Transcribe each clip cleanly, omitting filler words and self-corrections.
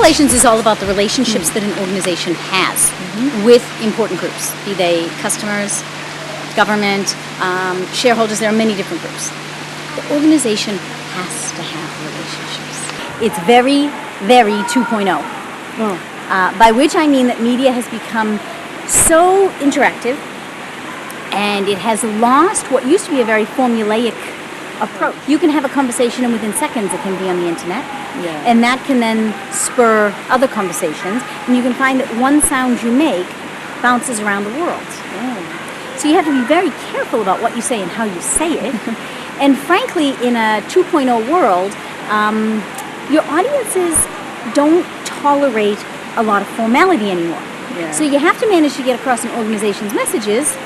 relations is all about the relationships that an organization has with important groups, be they customers, government, shareholders. There are many different groups. The organization has to have relationships. It's very, very 2.0. By which I mean that media has become so interactive, and it has lost what used to be a very formulaic approach. You can have a conversation, and within seconds it can be on the internet, and that can then spur other conversations, and you can find that one sound you make bounces around the world. So you have to be very careful about what you say and how you say it. And frankly, in a 2.0 world, your audiences don't tolerate a lot of formality anymore. So you have to manage to get across an organization's messages,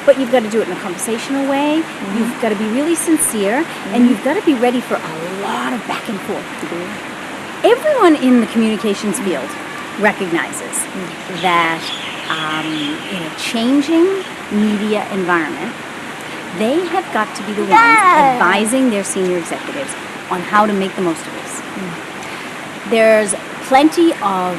but you've got to do it in a conversational way. You've got to be really sincere, and you've got to be ready for a lot of back and forth. Everyone in the communications field recognizes that in a changing media environment, they have got to be the ones advising their senior executives on how to make the most of this. There's plenty of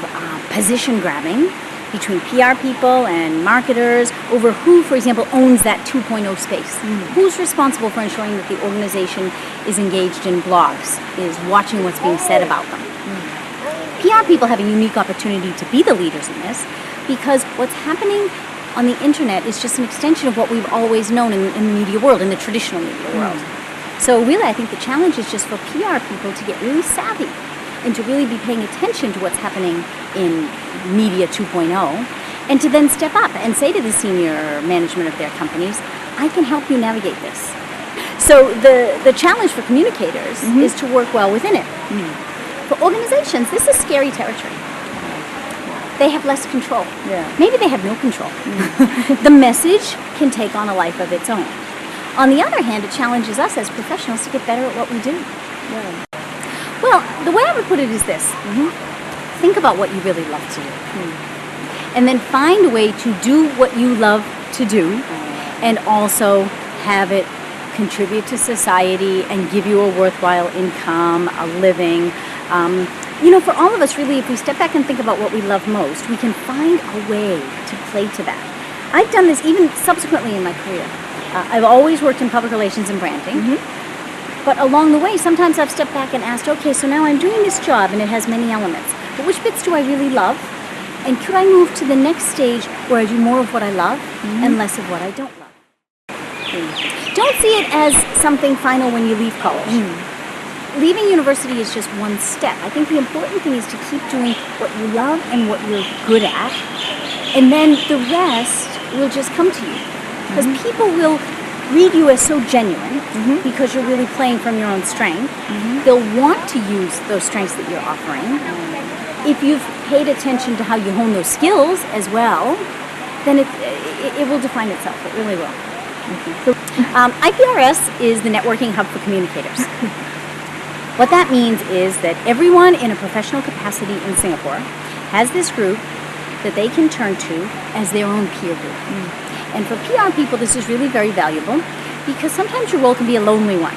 position grabbing between PR people and marketers over who, for example, owns that 2.0 space. Who's responsible for ensuring that the organization is engaged in blogs, is watching what's being said about them. PR people have a unique opportunity to be the leaders in this, because what's happening on the internet is just an extension of what we've always known in the media world, in the traditional media world. So really, I think the challenge is just for PR people to get really savvy and to really be paying attention to what's happening in media 2.0, and to then step up and say to the senior management of their companies, I can help you navigate this. So the challenge for communicators is to work well within it. For organizations, this is scary territory. They have less control. Maybe they have no control. The message can take on a life of its own. On the other hand, it challenges us as professionals to get better at what we do. Well, the way I would put it is this. Think about what you really love to do. And then find a way to do what you love to do, and also have it contribute to society and give you a worthwhile income, a living. For all of us, really, if we step back and think about what we love most, we can find a way to play to that. I've done this even subsequently in my career. I've always worked in public relations and branding. But along the way, sometimes I've stepped back and asked, okay, so now I'm doing this job and it has many elements, but which bits do I really love? And could I move to the next stage where I do more of what I love and less of what I don't love? Don't see it as something final when you leave college. Leaving university is just one step. I think the important thing is to keep doing what you love and what you're good at, and then the rest will just come to you. Because people will read you as so genuine because you're really playing from your own strength. They'll want to use those strengths that you're offering. If you've paid attention to how you hone those skills as well, then it will define itself. It really will. IPRS is the networking hub for communicators. What that means is that everyone in a professional capacity in Singapore has this group that they can turn to as their own peer group. And for PR people, this is really very valuable, because sometimes your role can be a lonely one.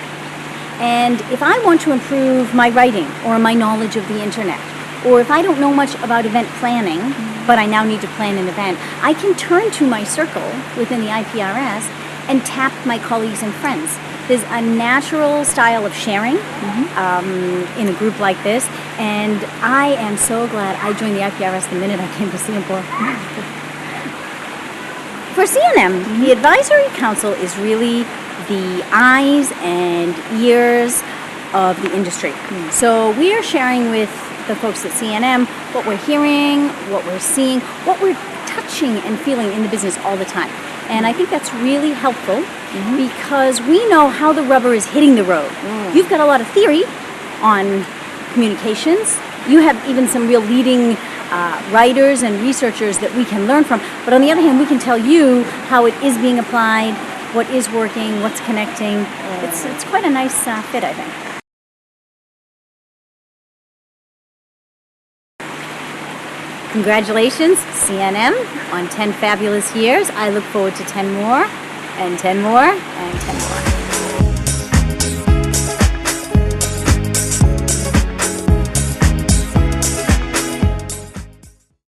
And if I want to improve my writing or my knowledge of the internet, or if I don't know much about event planning, but I now need to plan an event, I can turn to my circle within the IPRS and tap my colleagues and friends. There's a natural style of sharing in a group like this, and I am so glad I joined the IPRS the minute I came to Singapore. For CNM, the Advisory Council is really the eyes and ears of the industry. So we are sharing with the folks at CNM what we're hearing, what we're seeing, what we're touching and feeling in the business all the time. And I think that's really helpful because we know how the rubber is hitting the road. You've got a lot of theory on communications. You have even some real leading writers and researchers that we can learn from. But on the other hand, we can tell you how it is being applied, what is working, what's connecting. It's quite a nice fit, I think. Congratulations, CNM, on 10 fabulous years. I look forward to 10 more, and 10 more, and 10 more.